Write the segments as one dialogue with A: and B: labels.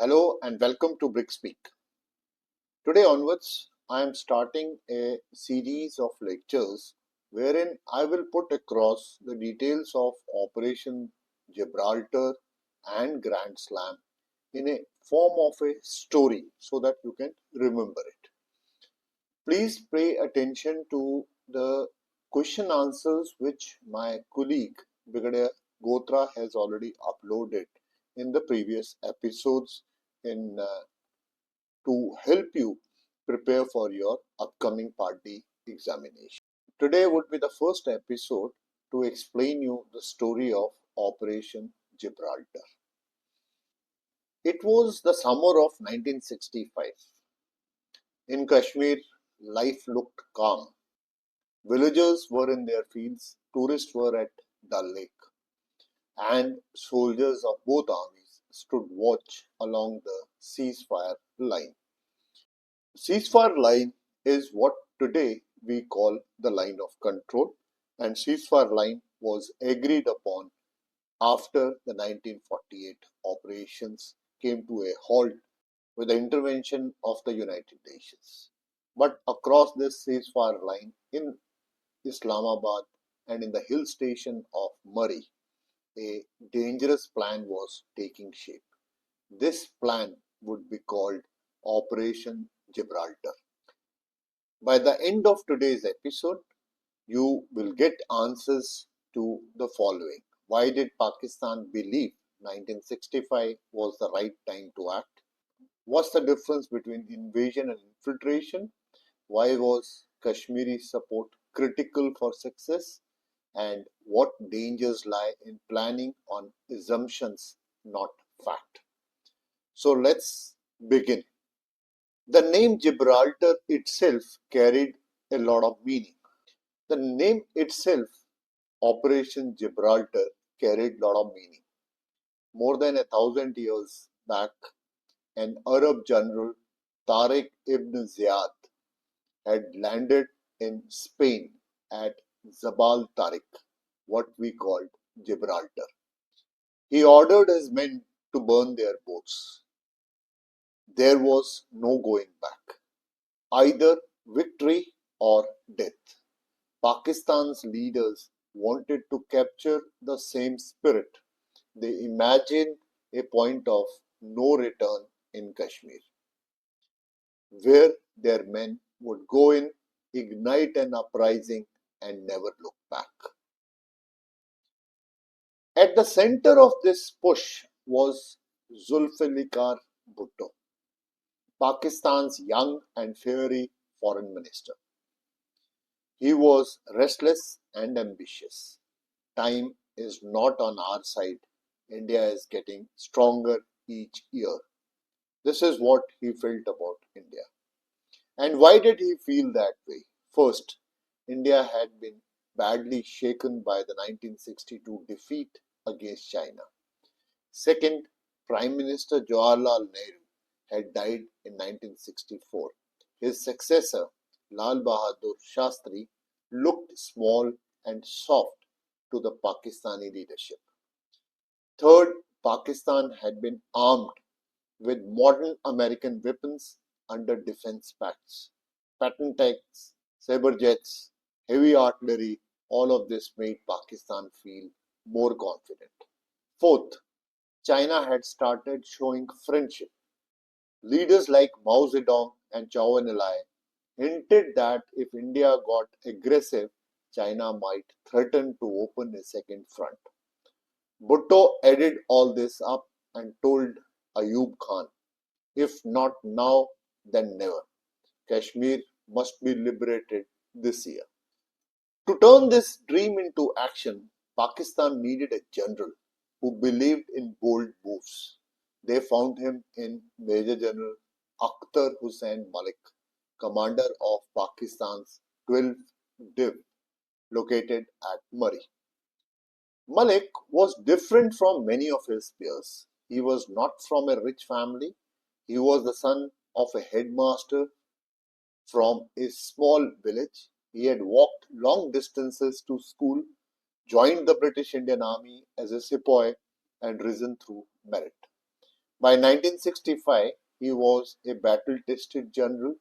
A: Hello and welcome to Brick Speak. Today onwards, I am starting a series of lectures wherein I will put across the details of Operation Gibraltar and Grand Slam in a form of a story so that you can remember it. Please pay attention to the question answers which my colleague Brigadier Gotra has already uploaded in the previous episodes in to help you prepare for your upcoming Part D examination. Today would be the first episode to explain you the story of Operation Gibraltar. It was the summer of 1965. In Kashmir, life looked calm. Villagers were in their fields, tourists were at Dal Lake, and soldiers of both armies stood watch along the ceasefire line. Ceasefire line is what today we call the line of control, and ceasefire line was agreed upon after the 1948 operations came to a halt with the intervention of the United Nations. But across this ceasefire line in Islamabad and in the hill station of Murree, a dangerous plan was taking shape. This plan would be called Operation Gibraltar. By the end of today's episode, you will get answers to the following. Why did Pakistan believe 1965 was the right time to act? What's the difference between invasion and infiltration? Why was Kashmiri support critical for success? And what dangers lie in planning on assumptions, not fact? So let's begin. The name Gibraltar itself carried a lot of meaning. The name itself, Operation Gibraltar, carried a lot of meaning. More than 1,000 years back, an Arab general, Tariq ibn Ziyad, had landed in Spain at Jabal Tariq, what we called Gibraltar. He ordered his men to burn their boats. There was no going back, either victory or death. Pakistan's leaders wanted to capture the same spirit. They imagined a point of no return in Kashmir, where their men would go in, ignite an uprising, and never look back. At the center of this push was Zulfikar Bhutto, Pakistan's young and fiery foreign minister. He was restless and ambitious. Time is not on our side. India is getting stronger each year. This is what he felt about India. And why did he feel that way? First, India had been badly shaken by the 1962 defeat against China. Second, Prime Minister Jawaharlal Nehru had died in 1964. His successor, Lal Bahadur Shastri, looked small and soft to the Pakistani leadership. Third, Pakistan had been armed with modern American weapons under defense pacts. Patent tanks, saber jets, heavy artillery, all of this made Pakistan feel more confident. Fourth, China had started showing friendship. Leaders like Mao Zedong and Chawinda hinted that if India got aggressive, China might threaten to open a second front. Bhutto added all this up and told Ayub Khan, if not now, then never. Kashmir must be liberated this year. To turn this dream into action, Pakistan needed a general who believed in bold moves. They found him in Major General Akhtar Hussain Malik, commander of Pakistan's 12th Div, located at Murree. Malik was different from many of his peers. He was not from a rich family. He was the son of a headmaster from a small village. He had walked long distances to school, joined the British Indian Army as a sepoy, and risen through merit. By 1965, he was a battle-tested general,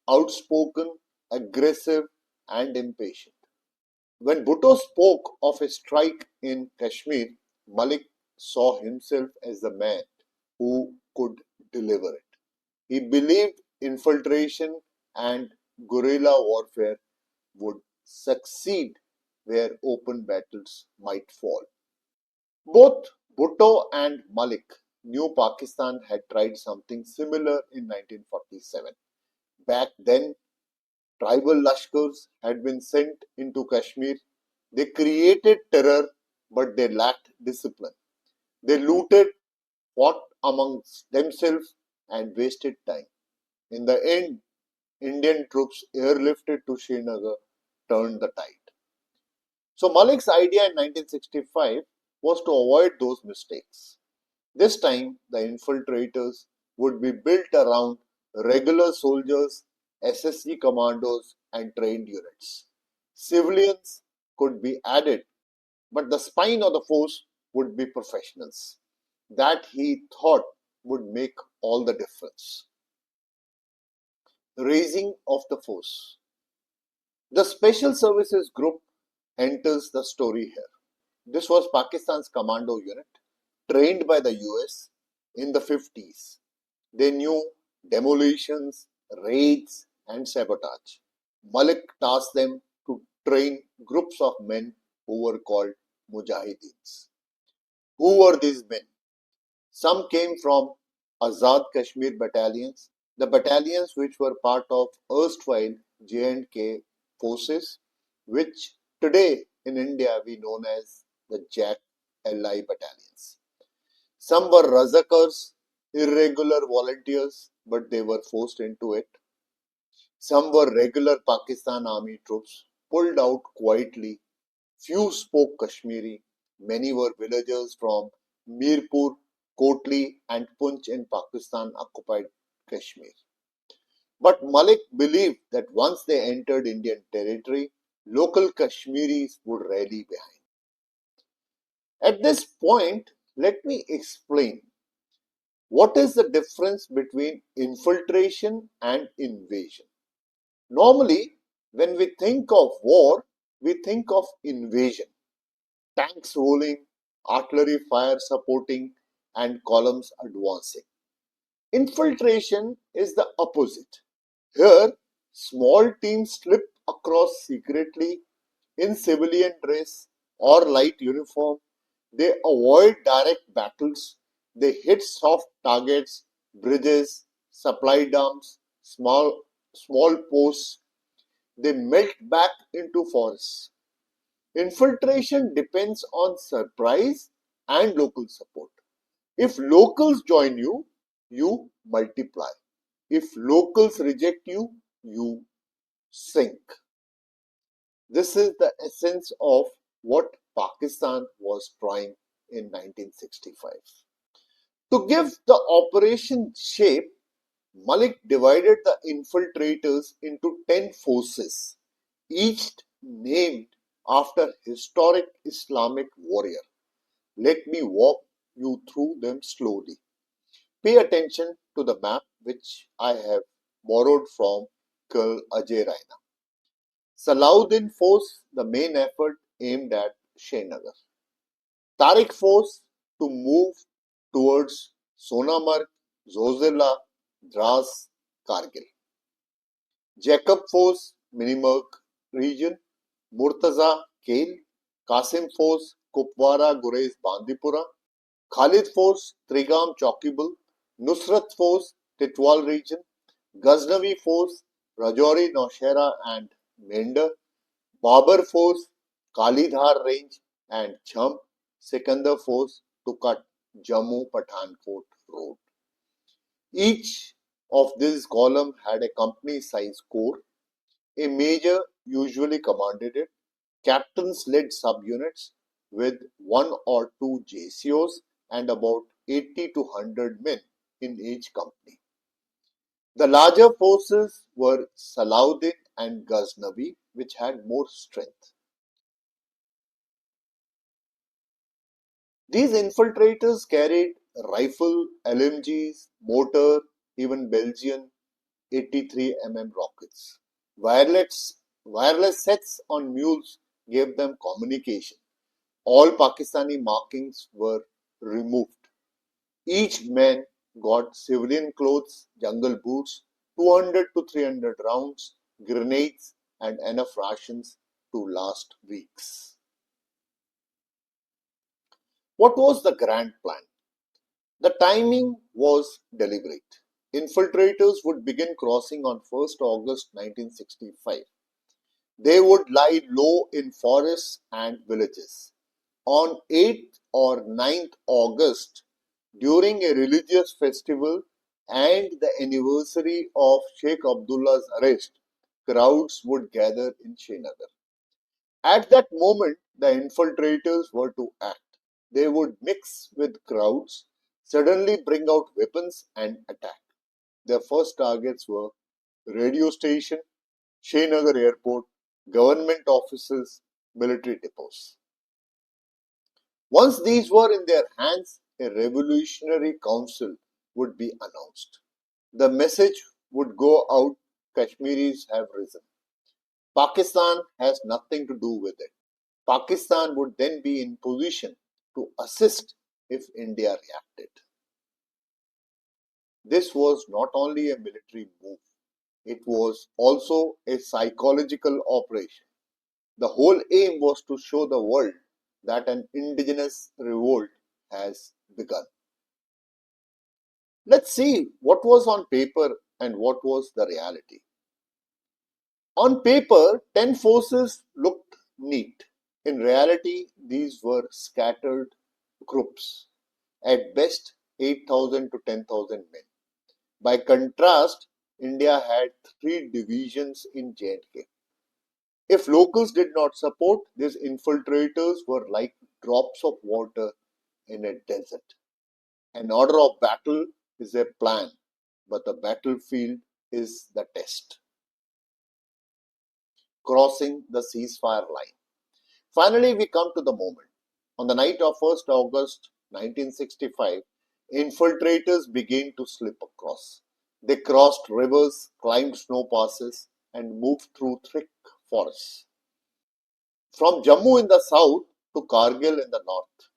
A: outspoken, aggressive, and impatient. When Bhutto spoke of a strike in Kashmir, Malik saw himself as the man who could deliver it. He believed infiltration and guerrilla warfare would succeed where open battles might fall. Both Bhutto and Malik knew Pakistan had tried something similar in 1947. Back then, tribal lashkars had been sent into Kashmir. They created terror, but they lacked discipline. They looted, fought amongst themselves, and wasted time. In the end, Indian troops airlifted to Srinagar turned the tide. So Malik's idea in 1965 was to avoid those mistakes. This time, the infiltrators would be built around regular soldiers, SSG commandos, and trained units. Civilians could be added, but the spine of the force would be professionals. That he thought would make all the difference. Raising of the force. The Special Services Group enters the story here. This was Pakistan's commando unit, trained by the US in the 50s. They knew demolitions, raids, and sabotage. Malik tasked them to train groups of men who were called Mujahideens. Who were these men? Some came from Azad Kashmir battalions, the battalions which were part of erstwhile J&K forces, which today in India we known as the JAK LI battalions. Some were Razakars, irregular volunteers, but they were forced into it. Some were regular Pakistan army troops, pulled out quietly. Few spoke Kashmiri. Many were villagers from Mirpur, Kotli, and Punch in Pakistan occupied Kashmir. But Malik believed that once they entered Indian territory, local Kashmiris would rally behind. At this point, let me explain what is the difference between infiltration and invasion. Normally, when we think of war, we think of invasion. Tanks rolling, artillery fire supporting, and columns advancing. Infiltration is the opposite. Here, small teams slip across secretly in civilian dress or light uniform. They avoid direct battles. They hit soft targets, bridges, supply dumps, small posts. They melt back into forests. Infiltration depends on surprise and local support. If locals join you, you multiply. If locals reject you, you sink. This is the essence of what Pakistan was trying in 1965. To give the operation shape, Malik divided the infiltrators into 10 forces, each named after historic Islamic warrior. Let me walk you through them slowly. Pay attention to the map which I have borrowed from Colonel Ajay Raina. Salahuddin force, the main effort aimed at Srinagar. Tariq force to move towards Sonamarg, Zozilla, Dras, Kargil. Jacob force, Minimurg region. Murtaza, Kail. Qasim force, Kupwara, Gurez, Bandipura. Khalid force, Trigam, Chaukibul. Nusrat force, Tithwal region. Ghaznavi force, Rajouri, Naushera and Mender. Babar force, Kalidhar range and Chhamp. Sikandar force to cut Jammu Pathankot road. Each of these columns had a company size corps. A major usually commanded it. Captains led subunits with one or two JCOs and about 80 to 100 men in each company. The larger forces were Salahuddin and Ghaznavi, which had more strength. These infiltrators carried rifle, LMGs, mortar, even Belgian 83 rockets. Wireless sets on mules gave them communication. All Pakistani markings were removed. Each man got civilian clothes, jungle boots, 200 to 300 rounds, grenades, and enough rations to last weeks. What was the grand plan? The timing was deliberate. Infiltrators would begin crossing on 1st August 1965. They would lie low in forests and villages. On 8th or 9th August, during a religious festival and the anniversary of Sheikh Abdullah's arrest, crowds would gather in Srinagar. At that moment, the infiltrators were to act. They would mix with crowds, suddenly bring out weapons and attack. Their first targets were radio station, Srinagar airport, government offices, military depots. Once these were in their hands, a revolutionary council would be announced. The message would go out: Kashmiris have risen. Pakistan has nothing to do with it. Pakistan would then be in position to assist if India reacted. This was not only a military move, it was also a psychological operation. The whole aim was to show the world that an indigenous revolt has begun. Let's see what was on paper and what was the reality. On paper, 10 forces looked neat. In reality, these were scattered groups, at best 8,000 to 10,000 men. By contrast, India had 3 divisions in J&K. If locals did not support, these infiltrators were like drops of water in a desert. An order of battle is a plan, but the battlefield is the test. Crossing the ceasefire line. Finally, we come to the moment. On the night of 1st August 1965, infiltrators began to slip across. They crossed rivers, climbed snow passes, and moved through thick forests. From Jammu in the south to Kargil in the north,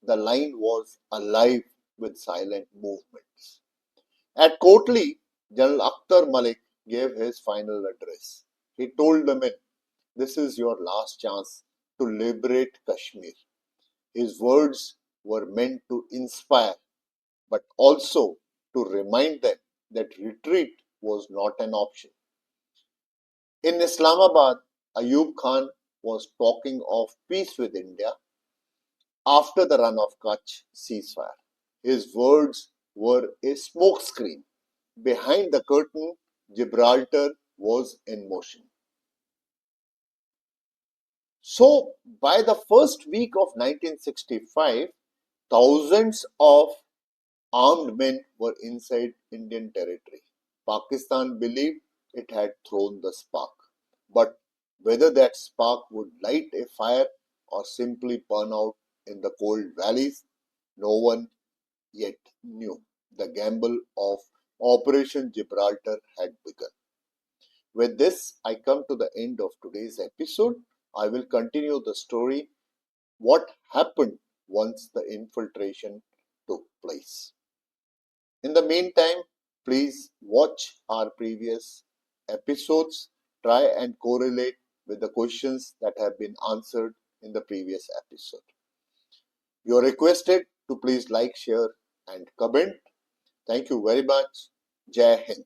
A: the line was alive with silent movements. At Kotli, General Akhtar Malik gave his final address. He told the men, "This is your last chance to liberate Kashmir." His words were meant to inspire, but also to remind them that retreat was not an option. In Islamabad, Ayub Khan was talking of peace with India after the run of Kutch ceasefire. His words were a smokescreen. Behind the curtain, Gibraltar was in motion. So, by the first week of 1965, thousands of armed men were inside Indian territory. Pakistan believed it had thrown the spark. But whether that spark would light a fire or simply burn out in the cold valleys, no one yet knew. The gamble of Operation Gibraltar had begun. With this, I come to the end of today's episode. I will continue the story, what happened once the infiltration took place. In the meantime, please watch our previous episodes, try and correlate with the questions that have been answered in the previous episode. You are requested to please like, share and comment. Thank you very much. Jai Hind.